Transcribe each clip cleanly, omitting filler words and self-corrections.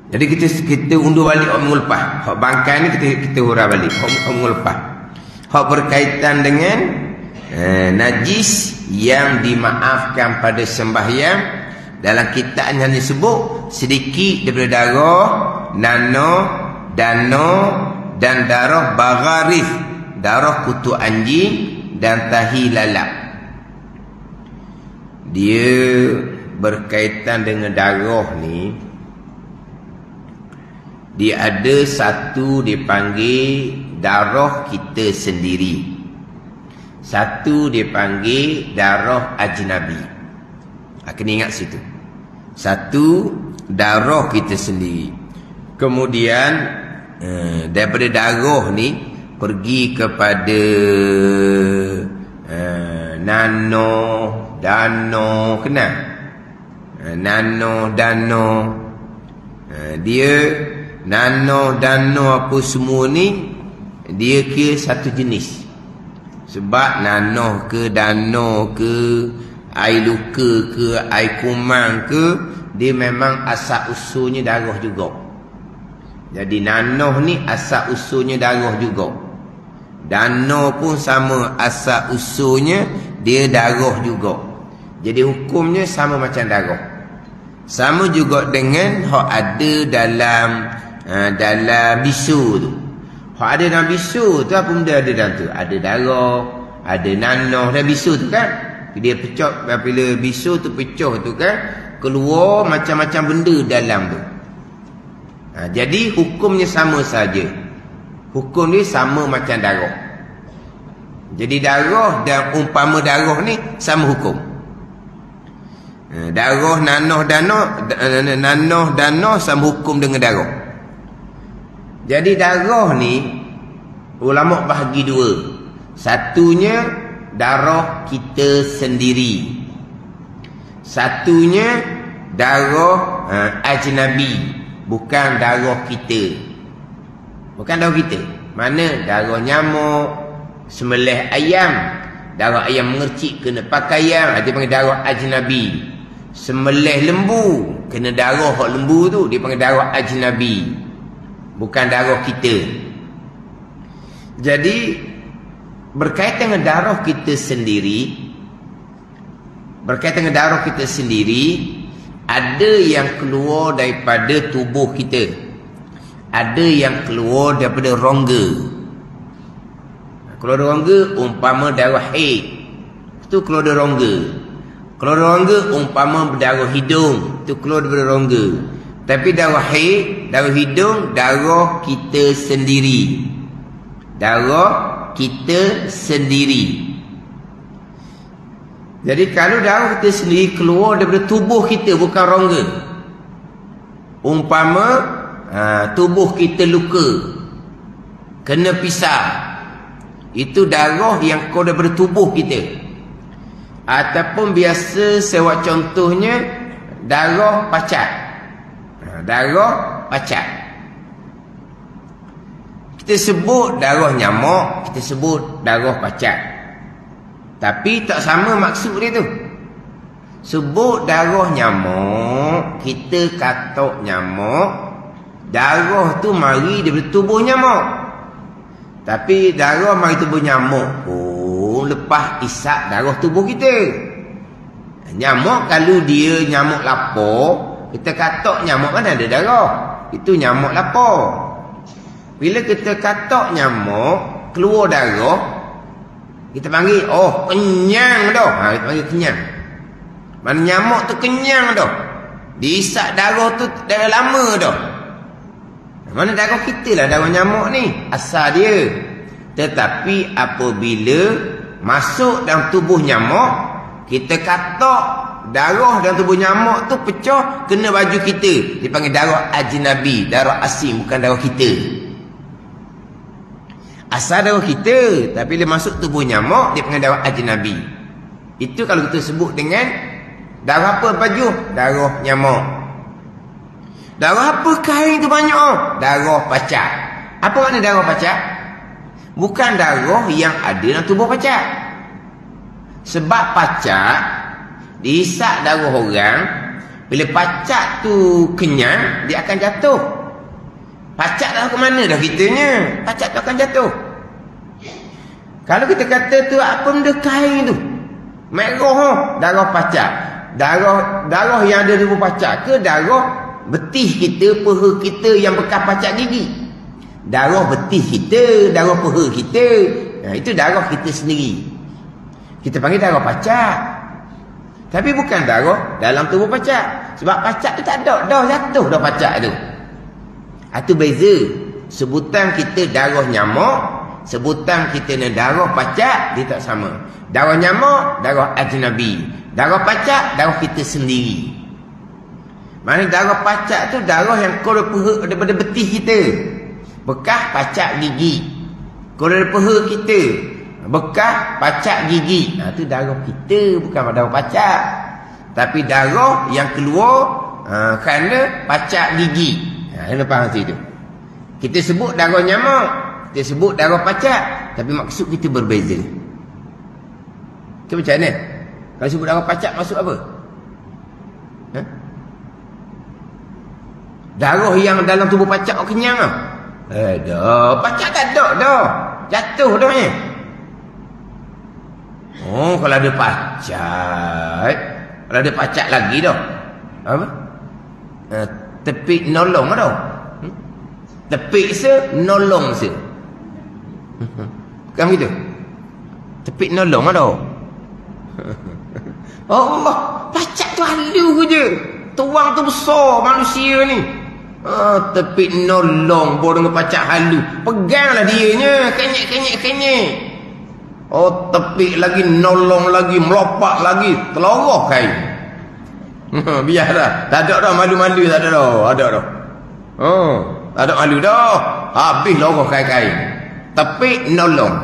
Jadi kita undur balik hak minggu lepas. Hak bangkai ni kita hurah balik hak minggu lepas. Hak berkaitan dengan najis yang dimaafkan pada sembahyang, dalam kitab hanya disebut sedikit daripada darah nano, dano dan darah bagharif, darah kutu anjing dan tahi lalat. Dia berkaitan dengan darah ni, dia ada satu dipanggil darah kita sendiri, satu dipanggil darah ajnabi. Kena ingat situ. Satu darah kita sendiri. Kemudian daripada darah ni pergi kepada nano, dano, kenal? Nano, dano. Dia nano, dano apa semua ni, dia kira satu jenis. Sebab nano ke dano ke air luka ke air kumang ke, dia memang asal usulnya darah juga. Jadi nano ni asal usulnya darah juga. Dano pun sama, asal usulnya dia darah juga. Jadi hukumnya sama macam darah. Sama juga dengan hak ada dalam bisu tu. Hak ada dalam bisu tu, apa benda ada dalam tu? Ada darah, ada nanah dalam bisu tu kan. Dia pecah, bila bisu tu pecah tu kan, keluar macam-macam benda dalam tu. Jadi hukumnya sama saja. Hukum ni sama macam darah. Jadi darah dan umpama darah ni sama hukum. Darah, nanah, dana sama hukum dengan darah. Jadi darah ni ulama bahagi dua. Satunya darah kita sendiri, satunya darah ajnabi, bukan darah kita. Bukan darah kita. Mana darah nyamuk, sembelih ayam, darah ayam mengercik kena pakaian, dia panggil darah ajnabi. Sembelih lembu, kena darah hak lembu tu, dia panggil darah ajnabi, bukan darah kita. Jadi berkaitan dengan darah kita sendiri, berkaitan dengan darah kita sendiri, ada yang keluar daripada tubuh kita, ada yang keluar daripada rongga. Keluar dari rongga umpama darah haid, itu keluar dari rongga. Keluar dari rongga umpama darah hidung, itu keluar daripada rongga. Tapi darah haid, darah hidung, darah kita sendiri, darah kita sendiri. Jadi kalau darah kita sendiri keluar daripada tubuh kita, bukan rongga, umpama tubuh kita luka, kena pisah, itu darah yang keluar daripada tubuh kita. Ataupun biasa saya buat contohnya darah pacat. Darah pacat, kita sebut darah nyamuk, kita sebut darah pacat, tapi tak sama maksud dia tu. Sebut darah nyamuk, kita katok nyamuk, darah tu mari daripada tubuh nyamuk. Tapi darah mari tubuh nyamuk pun lepas isap darah tubuh kita. Nyamuk kalau dia nyamuk lapar, kita katok nyamuk kan ada darah, itu nyamuk lapar. Bila kita katok nyamuk keluar darah, kita panggil oh kenyang dah. Kita panggil kenyang. Mana nyamuk tu kenyang dah, diisap darah tu dah lama dah. Mana darah kita lah darah nyamuk ni, asal dia. Tetapi apabila masuk dalam tubuh nyamuk, kita katok darah dalam tubuh nyamuk tu pecah, kena baju kita, dipanggil darah ajnabi, darah asing, bukan darah kita. Asal darah kita, tapi bila masuk tubuh nyamuk, dia panggil darah ajnabi. Itu kalau kita sebut dengan darah apa baju? Darah nyamuk. Darah apa kain tu banyak? Darah pacat. Apa makna darah pacat? Bukan darah yang ada dalam tubuh pacat. Sebab pacat diisap darah orang, Bila pacak tu kenyang, dia akan jatuh. Pacak dah ke mana dah kitanya? Pacak tu akan jatuh. Kalau kita kata tu apa benda kain tu? Merah, darah pacak. Darah yang ada di pacak ke darah betih kita, peha kita yang bekas pacak gigi? Darah betih kita, darah peha kita. Itu darah kita sendiri. Kita panggil darah pacak. Tapi bukan darah dalam tubuh pacak. Sebab pacak tu tak ada, dah jatuh dah pacak tu. Itu beza. Sebutan kita darah nyamuk, sebutan kita ni darah pacak, dia tak sama. Darah nyamuk, darah ajnabi. Darah pacak, darah kita sendiri. Maksudnya darah pacak tu darah yang keluar daripada betih kita. Bekas pacak gigi. Keluar daripada peha kita. Bekas pacak gigi. Itu darah kita, bukan darah pacak. Tapi darah yang keluar kerana pacak gigi. Kena faham situ. Kita sebut darah nyamuk, kita sebut darah pacak, tapi maksud kita berbeza. Itu macam mana? Kalau sebut darah pacak maksud apa? Darah yang dalam tubuh pacak kenyang lah. Dah, pacak tak ada dah. Jatuh dah ni. Oh, kalau ada pacak, kalau ada pacak lagi dah. Apa? Tepik nolong dah. Tepik se, nolong se. Bukan begitu? Tepik nolong dah. Allah, pacak tu halu je. Tuang tu besar manusia ni. Tepik nolong bawa dengan pacak halu. Peganglah dianya, kenyek. Oh, tepik lagi, nolong lagi, melopak lagi, telorah kain. Biarlah. Tak ada dah malu-malu, tak ada dah. Ada dah. Tak ada malu dah. Habis lorah kain-kain. Tepik nolong.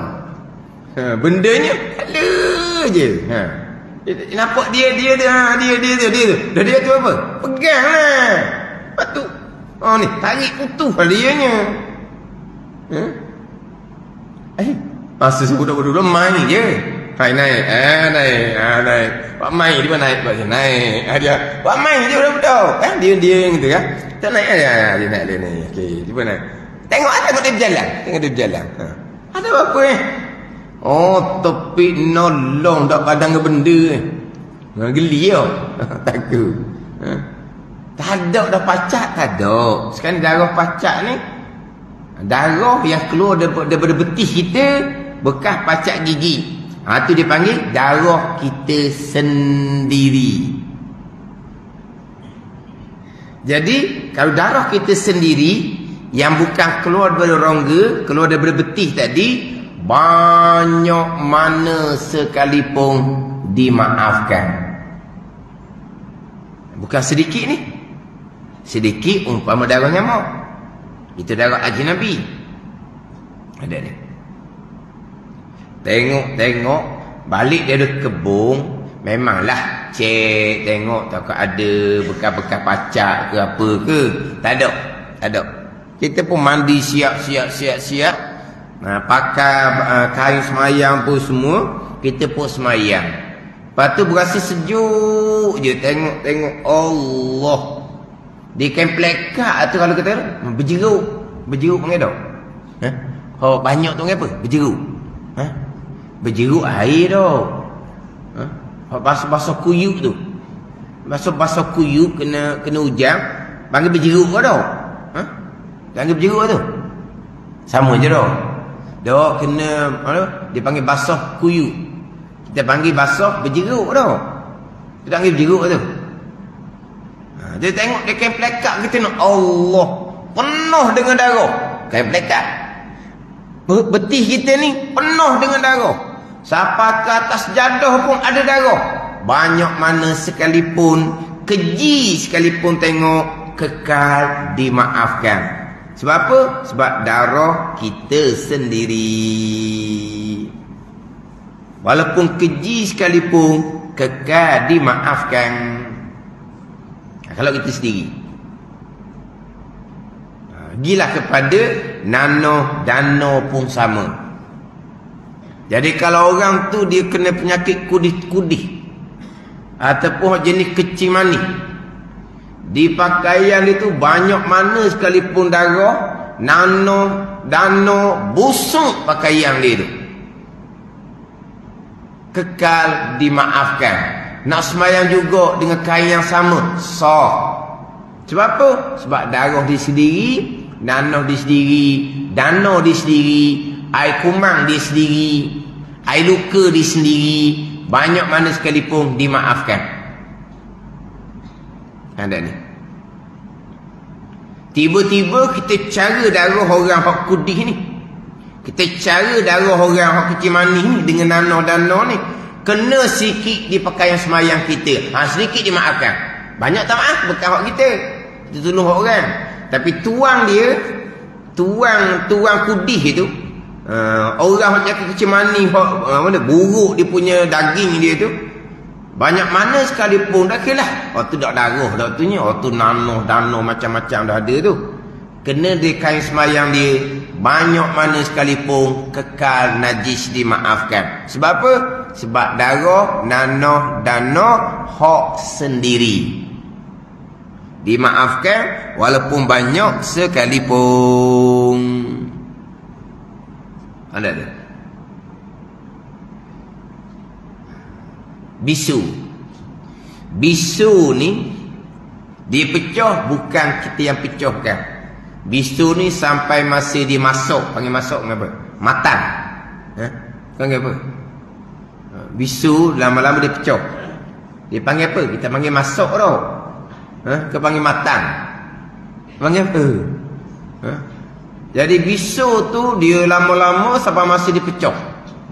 Bendanya halu je. Nampak dia tu. Dia tu apa? Peganglah. Lepas tu ni tarik putus dianya. Masa sebut dulu main je. Naik. Buat main dia naik buat naik. Dia buat main je budak-budak. Dia gitu kan. Tak naik dia naik. Okey, dia pun naik. Tengok dia berjalan. Ada apa ni? Oh, tepik nolong tak padang ke benda ni. Geli tau. Takut. Tak ada dah pacak, tak ada. Sekarang darah pacak ni, darah yang keluar daripada betih kita, bekas pacak gigi. Itu dia panggil darah kita sendiri. Jadi, kalau darah kita sendiri, yang bukan keluar daripada rongga, keluar daripada betih tadi, banyak mana sekalipun dimaafkan. Bukan sedikit ni. Sedikit umpama darah nyamuk. Itu darah ajnabi. Ada ni. Tengok balik dari kebun, memanglah cek tengok takut ada bekas-bekas pacak ke apa ke. Tak ada. Kita pun mandi siap. Pakai kain semayang pun semua, kita pun semayang. Lepas tu berasa sejuk je. Tengok Allah. Di kain plekat tu kalau kata berjeruk panggil tak? Banyak tu panggil apa? Berjeruk. Berjeruk air tau. Basuh kuyup tu. Basuh kuyup kena hujan, panggil berjeruk kau tau. Panggil berjeruk tu. Sama je tau. Dia kena dia panggil basuh kuyup. Kita panggil basuh berjeruk tau. Kita panggil berjeruk tu. Dia tengok dia kain plekat kita nak Allah penuh dengan darah. Kain plekat. Betih kita ni penuh dengan darah. Sampai ke atas jadah pun ada darah. Banyak mana sekalipun, keji sekalipun tengok, kekal dimaafkan. Sebab apa? Sebab darah kita sendiri. Walaupun keji sekalipun, kekal dimaafkan. Kalau kita sendiri, gilah kepada nano pun sama. Jadi kalau orang tu dia kena penyakit kudih-kudih ataupun jenis kecing manis, Di pakaian itu banyak mana sekalipun darah, dano, busuk pakaian dia itu, kekal dimaafkan. Nak sembahyang juga dengan kain yang sama, sah. Sebab apa? Sebab darah di sendiri, dano di sendiri, air kumang di sendiri, air luka di sendiri, banyak mana sekalipun dimaafkan. Ada ni. Tiba-tiba kita cara darah orang hak kudih ni, kita cara darah orang hak kecil manis ni dengan dano ni, kena sikit di pakaian semayang kita, sedikit dimaafkan. Banyak tak maaf bekas hak kita tolong orang. Tapi tuang dia, tuang kudih itu, orang hak kecil manis, mana buruk dia punya daging dia tu, banyak mana sekalipun dah kelah. Tu dak darah dak tu nya. Tu dano macam-macam dah ada tu. Kena di kain semayang dia, banyak mana sekalipun kekal najis dimaafkan. Sebab apa? Sebab darah, dano hak sendiri dimaafkan walaupun banyak sekalipun. Ada tak? Bisu ni dia pecah, bukan kita yang pecahkan. Bisu ni sampai masih dimasuk, panggil masuk apa? Matang. Panggil apa? Bisu lama-lama dia pecah. Dia panggil apa? Kita panggil masuk tau. Kita panggil matang. Panggil apa? Jadi bisu tu dia lama-lama sampai masih dipecah.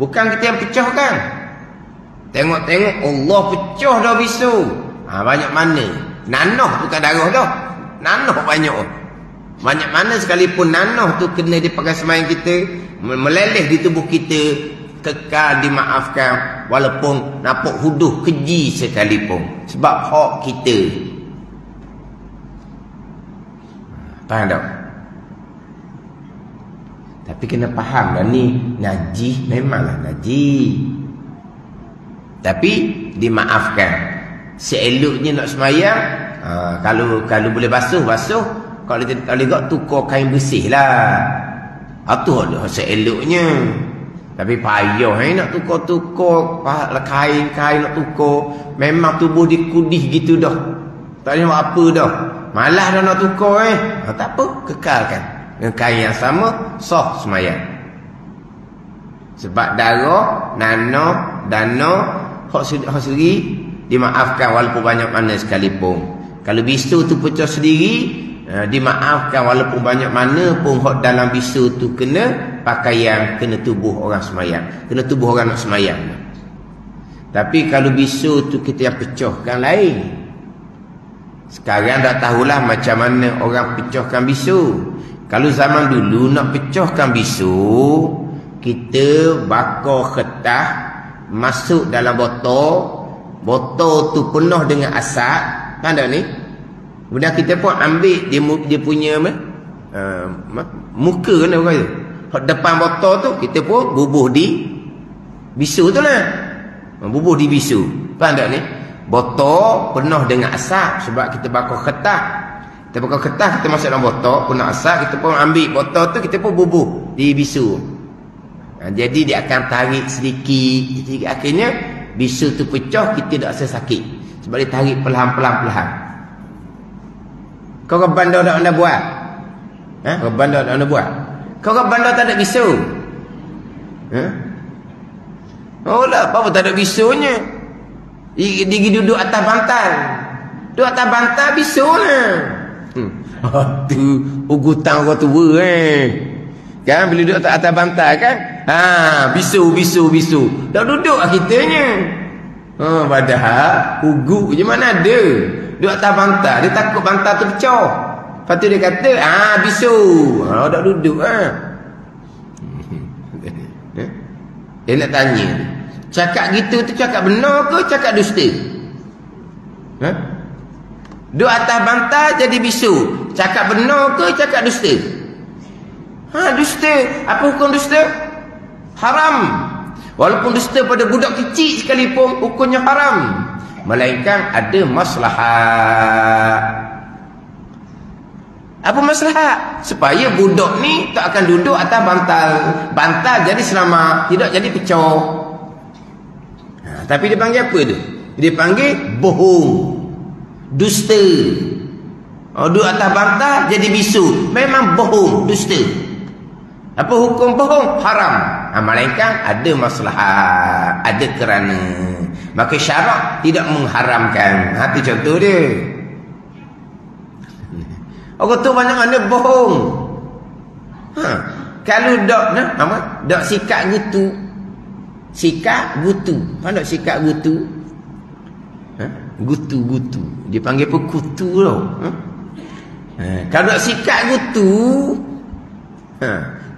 Bukan kita yang pecahkan. Tengok-tengok Allah pecah dah bisu. Banyak mana? Nanah bukan darah dah. Nanah banyak. Banyak mana sekalipun nanah tu kena dipakai semayang kita, meleleh di tubuh kita, kekal dimaafkan walaupun nampak huduh keji sekalipun. Sebab hak kita. Faham tak? Tapi kena faham lah ni, najis memanglah najis. Tapi dimaafkan. Seeloknya nak semayang, kalau boleh basuh. Kalau tak tukar kain bersih lah. Itu adalah seeloknya. Tapi payah nak tukar kain nak tukar. Memang tubuh dikudih gitu dah. Tak ada apa dah. Malah dah nak tukar tak apa, kekalkan dengan kain yang sama, sah semayang. Sebab darah, dano hak sendiri dimaafkan walaupun banyak mana sekalipun. Kalau bisu tu pecah sendiri, dimaafkan walaupun banyak mana pun hak dalam bisu tu kena pakaian, kena tubuh orang semayang, kena tubuh orang nak semayang. Tapi kalau bisu tu kita yang pecahkan lain. Sekarang dah tahulah macam mana orang pecahkan bisu. Kalau zaman dulu nak pecahkan bisu, kita bakar kertas, masuk dalam botol tu penuh dengan asap, kan tak ni? Kemudian kita pun ambil dia punya muka kan orang tu. Depan botol tu kita pun bubuh di bisu tu lah. Bubuh di bisu. Faham tak ni? Botol penuh dengan asap sebab kita bakar kertas. Kita bakar kertas, kita masuk dalam botol penuh asap, kita pun ambil botol tu, kita pun bubuh di bisu. Jadi dia akan tarik sedikit. Akhirnya bisu tu pecah, kita tak rasa sakit. Sebab dia tarik perlahan-perlahan. Kau orang bandar tak anda buat? Kau bandar tak anda buat? Kau orang bandar tak ada bisu? Oh lah, apa tak ada bisunya? Dia duduk atas bantal. Duduk atas bantal bisu lah. Tu ugutan orang tua kan, bila duduk atas bantal kan, bisu. Dah duduk lah kitanya. Padahal ugut je mana ada. Duduk atas bantal, dia takut bantal tu pecah. Lepas tu dia kata bisu. Dah duduk Dia nak tanya, cakap gitu tu cakap benar ke cakap dusta? Duduk atas bantal jadi bisu, cakap benar ke cakap dusta? Dusta. Apa hukum dusta? Haram. Walaupun dusta pada budak kecil sekalipun hukumnya haram, melainkan ada maslahat. Apa masalah? Supaya budak ni tak akan duduk atas bantal. Bantal jadi selamat, tidak jadi pecah. Tapi dia panggil apa tu? Dia panggil bohong, dusta. Duduk atas bantal jadi bisu. Memang bohong, dusta. Apa hukum bohong? Haram. Melainkan ada masalah, ada kerana. Maka syarak tidak mengharamkan. Itu contoh dia. Orang tu banyak mana bohong. Kalau dok apa? Dok sikat gutu. Sikat gutu. Mana dok sikat gutu? Gutu. Dia panggil apa? Kutu tau. Kalau dok sikat gutu,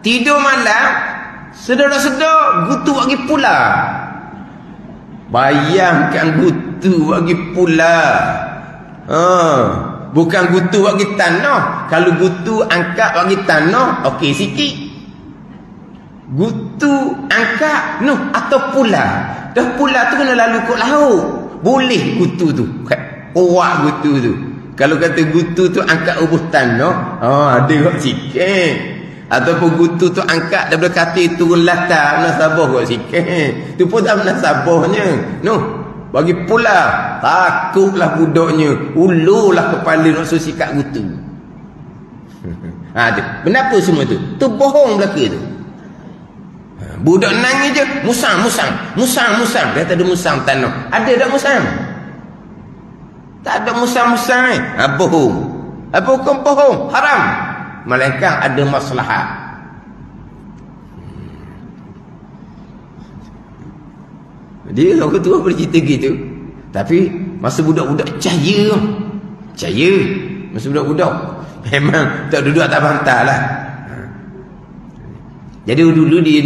tidur malam, sedar-sedar gutu bagi pula. Bayangkan gutu bagi pula. Bukan gutu bagi tanah. Kalau gutu angkat bagi tanah, okey sikit. Gutu angkat atau pula. Dah pula tu kena lalu kot laut. Boleh gutu tu. Kuat gutu tu. Kalau kata gutu tu angkat ubuh tanah, ada kot sikit. Ataupun gutu tu angkat daripada katil turun latar, nasabah kot sikit. Tu pun tak nasabahnya. Bagi pula, takutlah budaknya, ulurlah kepala nak suruh sikat gutu. Kenapa semua tu? Tu bohong belaka tu. Budak nangis je, musang. Dia tak ada musang tanah. Ada tak musang? Tak ada musang. Bohong. Apa hukum bohong? Haram. Melainkan ada maslahat. Dia orang tua boleh cerita gitu. Tapi masa budak-budak cahaya. Masa budak-budak memang tak duduk atas bantal lah. Jadi dulu dia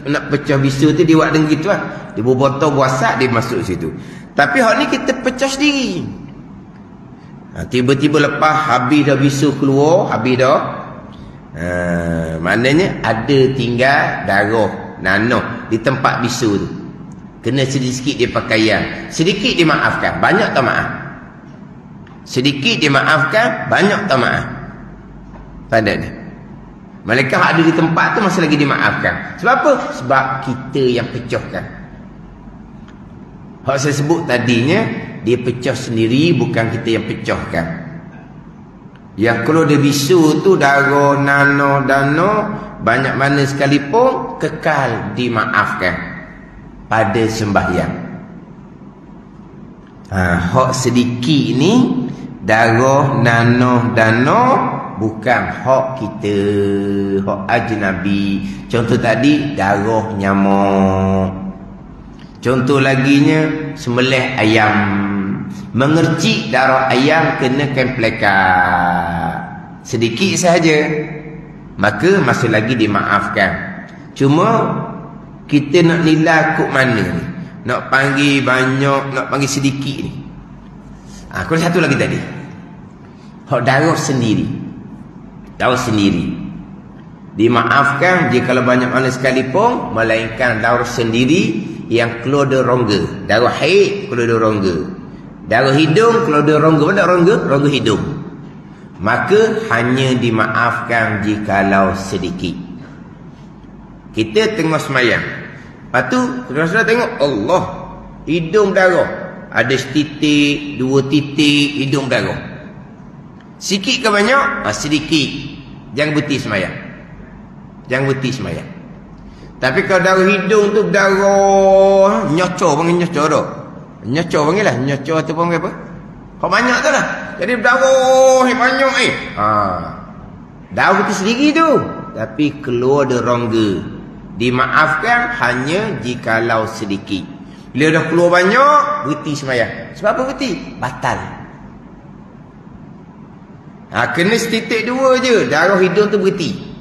nak pecah bisu tu dia buat dengan gitu lah. Dia berbotol buasak dia masuk situ. Tapi hak ni kita pecah sendiri. Tiba-tiba lepas habis dah bisu keluar, habis dah. Maknanya ada tinggal darah nanah di tempat bisu tu. Kena sedikit dia pakaian. Sedikit dia maafkan, banyak tak maaf. Sedikit dia maafkan, banyak tak maaf. Pada ni. Malaikat ada di tempat tu masih lagi dimaafkan. Sebab apa? Sebab kita yang pecahkan. Hak saya sebut tadinya, dia pecah sendiri, bukan kita yang pecahkan. Yang kalau dia bisu tu darah, nanah, dana, banyak mana sekalipun, kekal dimaafkan pada sembahyang. Hak sedikit ni, darah, nanah, dana, bukan hak kita, hak ajnabi. Contoh tadi, darah nyamuk. Contoh laginya, sembelih ayam. Mengercik darah ayam kena kemplekat. Sedikit sahaja. Maka masih lagi dimaafkan. Cuma, kita nak nilai kok mana ni? Nak panggil banyak, nak panggil sedikit ni. Kalau satu lagi tadi. Hak darah sendiri. Darah sendiri dimaafkan jika kalau banyak mana sekalipun, melainkan darah sendiri yang keluar dari rongga. Darah haid keluar dari rongga. Darah hidung keluar dari rongga. Mana rongga? Rongga hidung. Maka hanya dimaafkan jikalau sedikit. Kita tengah semayang, lepas tu saudara tengok Allah, hidung darah, ada setitik, 2 titik hidung darah. Sikit ke banyak? Sedikit. Jangan berhenti semayang. Tapi kalau darah hidung tu darah nyocor, panggil nyocor tu. Nyocor panggil lah. Nyocor tu panggil apa? Kau banyak tu lah. Jadi darah banyak darah tu sendiri tu. Tapi keluar dari rongga. Dimaafkan hanya jikalau sedikit. Bila dah keluar banyak, berhenti semayang. Sebab apa berhenti? Batal. Kena setitik 2 je, darah hidung tu berhenti.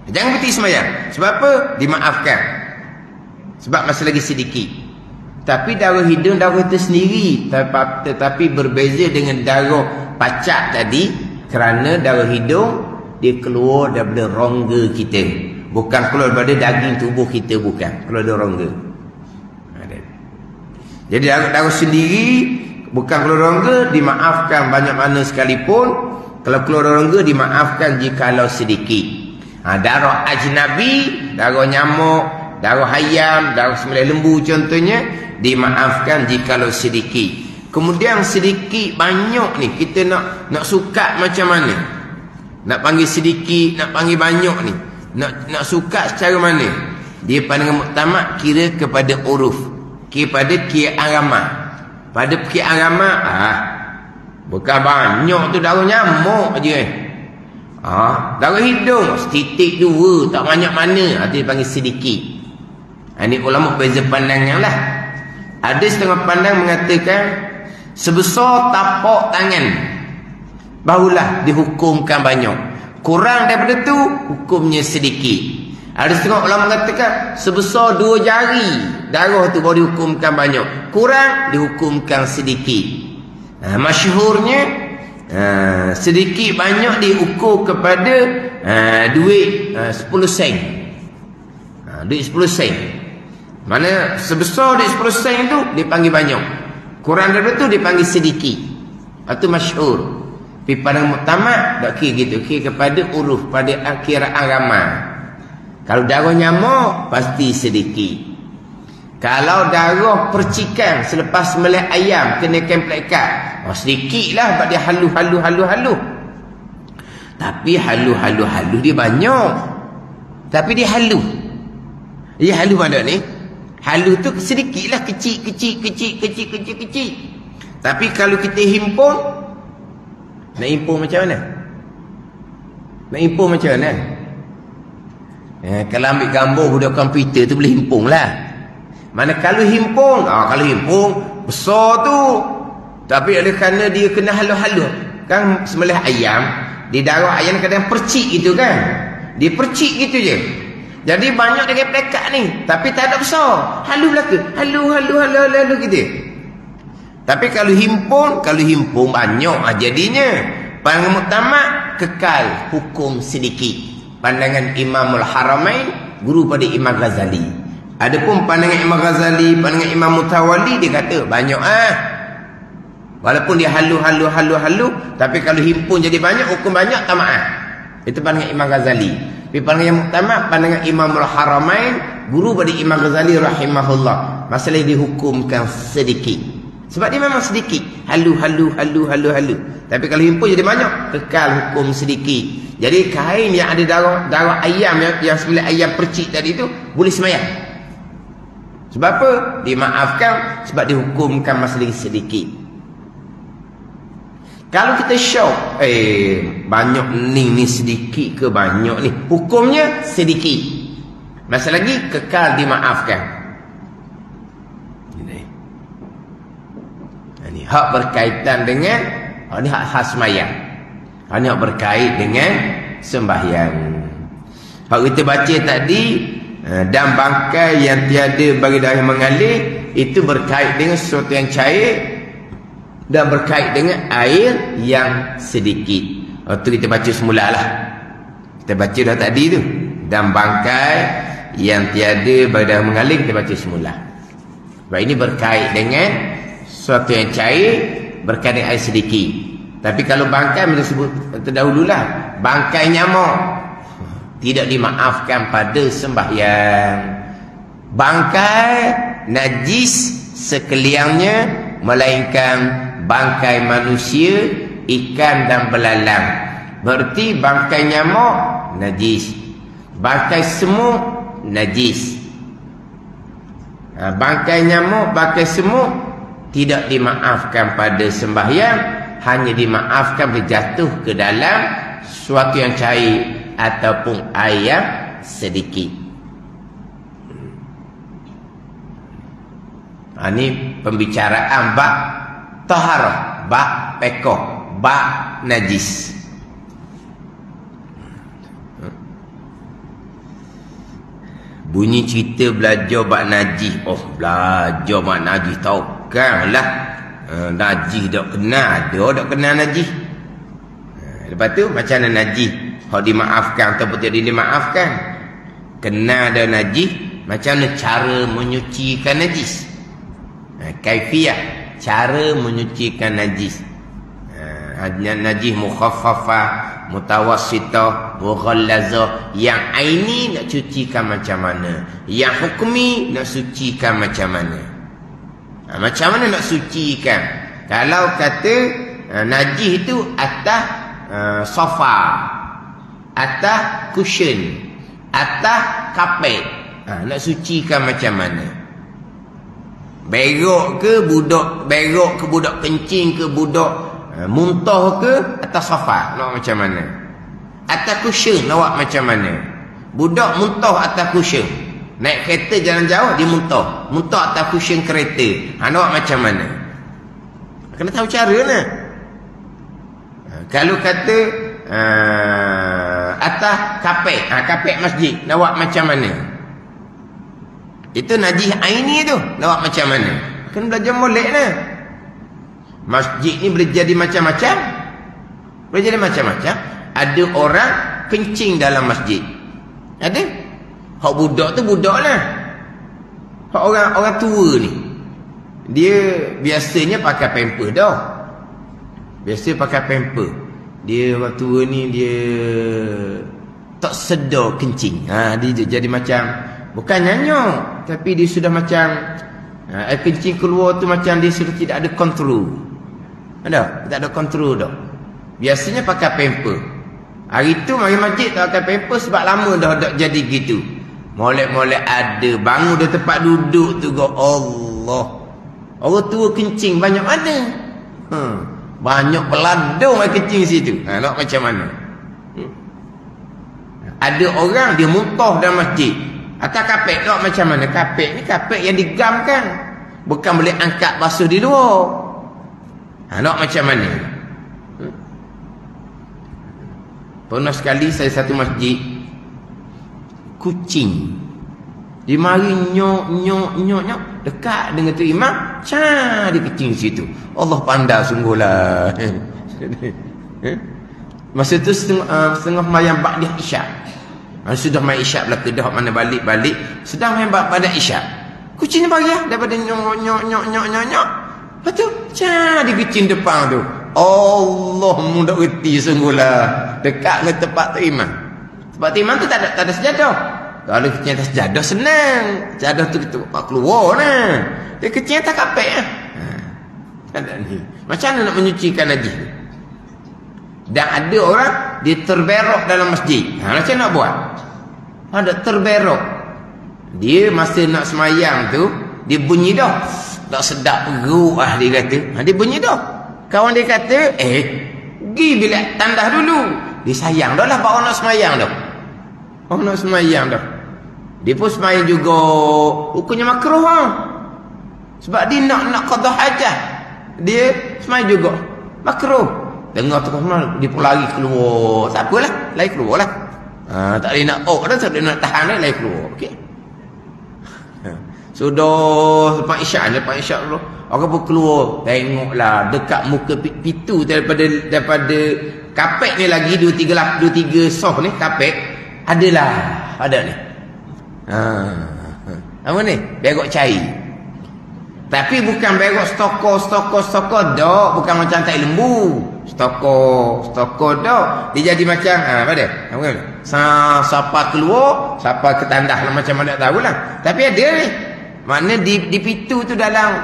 Jangan berhenti semayang. Sebab apa? Dimaafkan. Sebab masih lagi sedikit. Tapi darah hidung, darah itu sendiri. Tetapi berbeza dengan darah pacak tadi. Kerana darah hidung, dia keluar daripada rongga kita. Bukan keluar daripada daging tubuh kita, bukan. Keluar dari rongga. Jadi darah sendiri, bukan keluar rongga, dimaafkan banyak mana sekalipun, Kalau keluar rongga dimaafkan jikalau sedikit. Darah ajnabi, darah nyamuk, darah ayam, darah sembelih lembu contohnya, dimaafkan jikalau sedikit. Kemudian sedikit banyak ni kita nak sukat macam mana? Nak panggil sedikit, nak panggil banyak ni. Nak sukat secara mana? Dia pandangan muktamad kira kepada uruf, kepada kiaan ramah. Pada kiaan ramah, bukan banyak tu darah nyamuk aje. Darah hidung setitik dua, tak banyak mana. Dia panggil sedikit. Ini ulama beza pandangan lah. Ada setengah pandang mengatakan sebesar tapak tangan barulah dihukumkan banyak. Kurang daripada tu hukumnya sedikit. Ada setengah ulama mengatakan sebesar 2 jari darah tu baru dihukumkan banyak. Kurang dihukumkan sedikit. Masyhurnya sedikit banyak diukur kepada duit 10 sen. Duit 10 sen. Mana sebesar duit 10 sen tu dipanggil banyak. Kurang daripada tu dipanggil sedikit. Itu masyhur. Tapi pada muktamad tak kira gitu, kira kepada uruf, pada akhiran ramai. Kalau darah nyamuk pasti sedikit. Kalau darah percikan selepas sembelih ayam kena kemplekat, sedikit lah sebab dia halu. Tapi halu dia banyak. Tapi dia halu. Dia halu mana ni? Halu tu sedikit lah, kecil. Tapi kalau kita himpun, nak himpun macam mana? Kalau ambil gambar budak komputer tu boleh himpun lah. Mana kalau himpun, kalau himpun besar tu. Tapi oleh kerana dia kena halu-halu. Kan sembelih ayam, di darah ayam kadang percik gitu kan. Dia percik gitu je. Jadi banyak dia plekat ni, tapi tak ada besar. Halu belaka. Halu gitu. Tapi kalau himpun banyak jadinya. Pandangan muktamad kekal hukum sedikit. Pandangan Imamul Haramain, guru pada Imam Ghazali. Adapun pandangan Imam Ghazali, pandangan Imam Mutawalli, dia kata banyak walaupun dia halu, tapi kalau himpun jadi banyak, hukum banyak tak maaf. Itu pandangan Imam Ghazali. Tapi pandangan yang muktamad, pandangan Imamul Haramain, guru pada Imam Ghazali rahimahullah, masalah dihukumkan sedikit. Sebab dia memang sedikit, halu. Tapi kalau himpun jadi banyak, kekal hukum sedikit. Jadi kain yang ada darah ayam yang sembelih ayam percik tadi tu boleh sembahyang. Sebab apa? Dimaafkan sebab dihukumkan masalah sedikit. Kalau kita syok, banyak ni sedikit ke banyak ni? Hukumnya sedikit. Masa lagi kekal dimaafkan. Ini hak berkaitan dengan ini hak khas sembahyang. Ini hak berkait dengan sembahyang. Hak kita baca tadi, dan bangkai yang tiada bagi darah mengalir, itu berkait dengan sesuatu yang cair dan berkait dengan air yang sedikit. Itu kita baca semula lah. Kita baca dah tadi tu. Dan bangkai yang tiada bagi darah mengalir, kita baca semula. Sebab ini berkait dengan sesuatu yang cair, berkait dengan air sedikit. Tapi kalau bangkai, kita sebut terdahululah, bangkai nyamuk tidak dimaafkan pada sembahyang. Bangkai najis sekaliannya, melainkan bangkai manusia, ikan dan belalang. Berarti bangkai nyamuk najis, bangkai semut najis. Bangkai nyamuk, bangkai semut tidak dimaafkan pada sembahyang, hanya dimaafkan bila jatuh ke dalam sesuatu yang cair ataupun air yang sedikit. Ini pembicaraan bab taharah, bab pekoh, bab najis. Bunyi cerita belajar bab najis. Belajar bab najis tahu kan lah. Najis tak kenal, ada tak kenal najis. Lepas tu macam mana najis hak dimaafkan ataupun tidak dimaafkan? Kenal ada najis, macam mana cara menyucikan najis? Kaifiyah, cara menyucikan najis. najis mukhaffafah, mutawassitah, mughallazah. Yang aini nak cucikan macam mana, yang hukmi nak sucikan macam mana. Macam mana nak sucikan? Kalau kata najis itu atas sofa, atas cushion, atas kapet, nak sucikan macam mana? Berok ke budak kencing ke budak muntah ke atas sofa, nak macam mana? Atas cushion nak macam mana? Budak muntah atas cushion, naik kereta jalan jauh dia muntah atas cushion kereta, nak macam mana? Kena tahu cara lah. Kalau kata atas kapet masjid, nak macam mana? Itu najis aini tu, nak macam mana? Kena belajar molek lah. Masjid ni boleh jadi macam-macam. Boleh jadi macam-macam. Ada orang kencing dalam masjid. Ada. Hak budak tu budak lah. Hak orang tua ni, dia biasanya pakai pamper dah. Biasa pakai pamper. Dia orang tua ni dia tak sedar kencing. Dia jadi macam, bukan nyanyok, tapi dia sudah macam air kencing keluar tu macam dia sudah tidak ada kontrol. Ada? Tak ada kontrol dah. Biasanya pakai pamper. Hari tu mari masjid tak pakai pamper sebab lama dah jadi gitu. Molek-molek ada bangun dari tempat duduk tu, Allah. Orang tua kencing banyak mana? Banyak peladung air kencing situ. Nak macam mana? Ada orang dia muntah dalam masjid atas kapet, nak macam mana? Kapet ni kapet yang digamkan, bukan boleh angkat basuh di luar. Nak macam mana? Pernah sekali saya satu masjid, kucing dia mari nyok dekat dengan tu imam, dia kencing situ. Allah pandai sungguhlah. Masa tu setengah mayang ba'da isyak. Sudah main isyak belaka dah, mana balik sedang main pada isyak. Kucing ni bagi daripada nyok. Lepas tu dia kencing depan tu. Allah mudah reti sungguhlah. Dekat dengan tempat tu imam. Tempat tu imam tu tak ada sejadah. Kalau kencing atas sejadah senang. Sejadah tu kita buat keluar lah. Dia kencing atas kapek lah. Ada ni. Macam mana nak menyucikan najis? Dan ada orang dia terberok dalam masjid. Macam nak buat? Ada terberok. Dia masa nak semayang tu, dia bunyi dah. Tak sedap perut dia kata. Dia bunyi dah. Kawan dia kata, pergi bilik tandas dulu. Dia sayang dah lah orang nak semayang dah. Orang nak semayang dah. Dia pun semayang juga. Hukumnya makruh lah. Sebab dia nak qada hajat. Dia semayang juga makruh. Dengar tu dia pun lari keluar. Tak apalah, lari keluar lah. Tak boleh nak dah, tak boleh nak tahan dah, lari keluar. Okey. Sudah lepas isyak dulu, orang pun keluar. Tengoklah dekat muka pintu daripada kapet ni lagi 2-3 soft ni kapet. Ada ni. Apa ni? Berok cair. Tapi bukan berok stokor dah, bukan macam tai lembu. Stokor dah. Dia jadi macam apa dia? Apa dia? Siapa keluar, siapa ke tandas lah, macam mana tak tahulah. Tapi ada ni. Makna di pintu tu dalam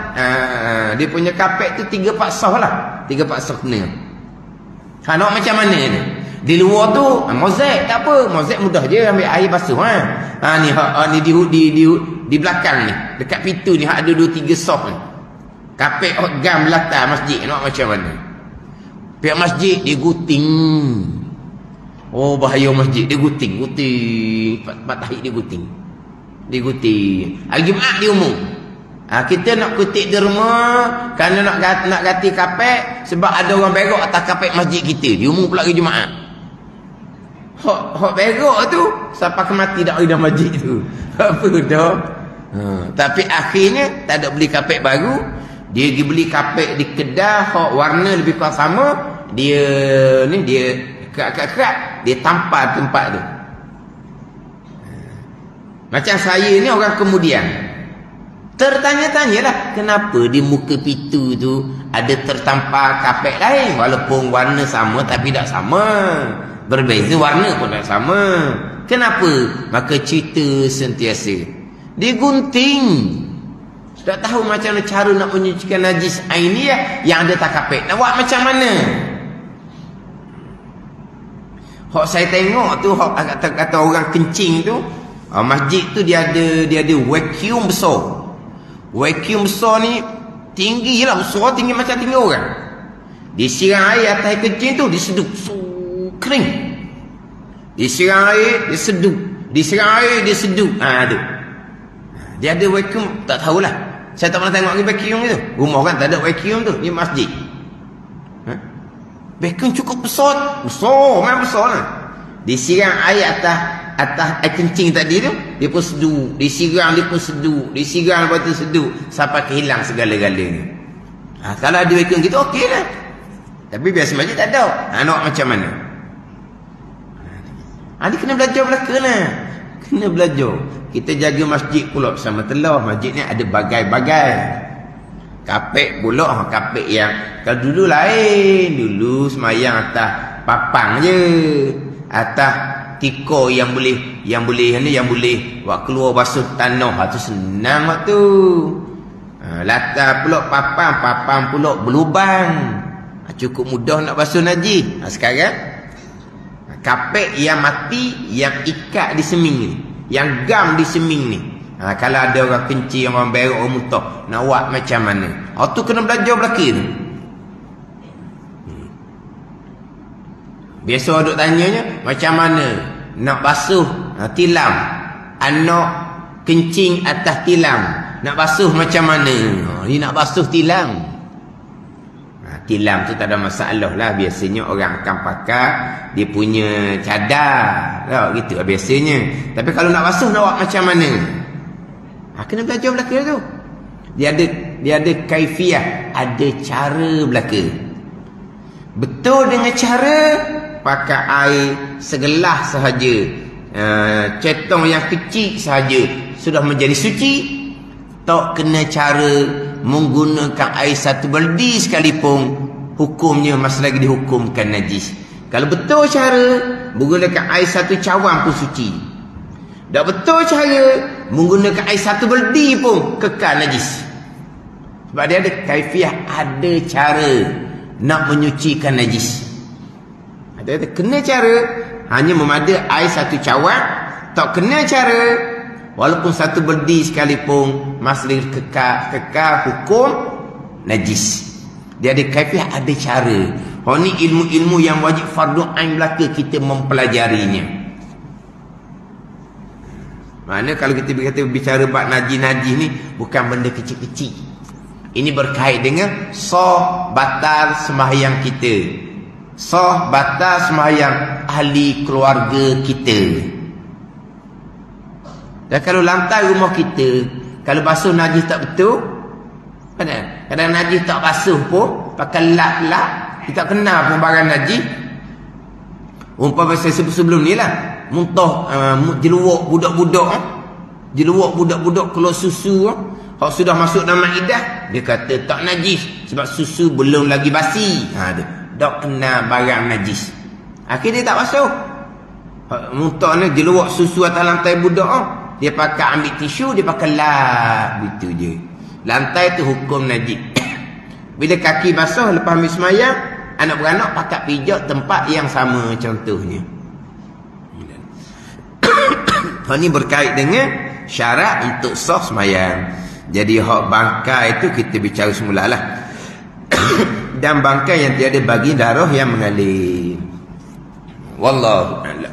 dia punya kapet tu 3-4 soh lah. 3-4 soh kena. Nak macam mana ni? Di luar tu mozaik tak apa. Mozaik mudah je, ambil air basuh ni di belakang ni, dekat pintu ni ada 2-3 soh ni. Kapet gam belakang masjid. Nak macam mana? Pihak masjid dia guting. Bahaya masjid dia guting. Patahik dia guting. Hari Jumaat dia umum. Kita nak kutik di rumah kerana nak ganti kapet sebab ada orang berok atas kapet masjid kita. Dia umum pula hari Jumaat. Hak berok tu sampai ke mati dak dalam masjid tu. Apa dah? Tapi akhirnya tak ada beli kapet baru. Dia pergi beli kapet di kedai hak warna lebih kurang sama. Dia kerak-kerak dia tampal tempat tu. Macam saya ni orang kemudian. Tertanya-tanyalah kenapa di muka pintu tu ada tertampar kapet lain, walaupun warna sama tapi tak sama. Berbeza warna pun tak sama. Kenapa? Maka cerita sentiasa digunting. Tak tahu macam mana cara nak menyucikan najis ainiyah yang ada tak kapet. Nak buat macam mana? Hak saya tengok tu, hak kata orang kencing tu, masjid tu dia ada vacuum besar. Vacuum besar ni tinggi lah, besar, tinggi macam tinggi orang. Disiram air atas kencing tu, diseduk, kering. Disiram air, dia seduk. Disiram air, dia seduk. Tu. Dia ada vacuum, tak tahulah. Saya tak pernah tengok lagi vacuum tu. Rumah kan tak ada vacuum tu, ni masjid. Vacuum cukup besar. Besar, memang besar lah. Disiram air atas air kencing tadi tu, dia pun seduk. Disiram, dia pun seduk. Disiram, lepas tu seduk. Sampai kehilang segala-galanya. Kalau ada vacuum gitu, okey lah. Tapi biasa masjid tak ada. Nak buat macam mana? Dia kena belajar belakang lah. Kena belajar. Kita jaga masjid pula bersama telah. Masjid ni ada bagai-bagai. Kapek pula, kapek yang kalau dulu lain. Dulu semayang atas papang je. Atas tiko yang boleh buat keluar basuh tanah. Tu senang waktu. Latar pula papang pula berlubang. Cukup mudah nak basuh najis. Sekarang kapek yang mati, yang ikat di seming ni, yang gam di seming ni. Kalau ada orang kencing, orang berak, orang muntah, nak buat macam mana? Tu kena belajar belakang tu. Biasa duk tanyanya, macam mana nak basuh tilam? Anak kencing atas tilam, nak basuh macam mana? Ni nak basuh tilam. Tilam tu tak ada masalah lah. Biasanya orang akan pakai dia punya cadar. Gitu lah biasanya. Tapi kalau nak basuh, nak buat macam mana? Kena belajar belakang tu. Dia ada kaifiah, ada cara belakang. Betul dengan cara pakai air segelas sahaja, cetong yang kecil sahaja sudah menjadi suci. Tak kena cara menggunakan air satu baldi sekalipun, hukumnya masih lagi dihukumkan najis. Kalau betul cara menggunakan air satu cawan pun suci. Tak betul cara menggunakan air satu baldi pun kekal najis. Sebab dia ada kaifiah, ada cara nak menyucikan najis. Ada kena cara hanya memada air satu cawan. Tak kena cara walaupun satu baldi sekalipun masih kekal hukum najis. Dia ada kaifiah, ada cara. Ni ilmu-ilmu yang wajib fardu ain belaka kita mempelajarinya. Mana kalau kita bicara bab najis-najis ni bukan benda kecil-kecil. Ini berkait dengan sah batal sembahyang kita. Sah batal sembahyang ahli keluarga kita. Dan kalau lantai rumah kita, kalau basuh najis tak betul, kadang najis tak basuh pun, pakai lap-lap, kita kenal pun barang najis. Umpama saya sebelum ni lah, muntah jeluak budak-budak, keluar susu, kalau sudah masuk dalam maidah, dia kata tak najis, sebab susu belum lagi basi. Tak kenal barang najis. Akhirnya dia tak basuh. Muntah ni jeluak susu atas lantai budak, dia pakai ambil tisu, dia pakai lap, begitu je. Lantai tu hukum najis. Bila kaki basah lepas habis semayang, anak beranak pakai pijak tempat yang sama contohnya. Ini berkait dengan syarat untuk sah semayang. Jadi hak bangkai itu kita bicara semulalah. Dan bangkai yang tiada bagi darah yang mengalir. Wallahu a'lam.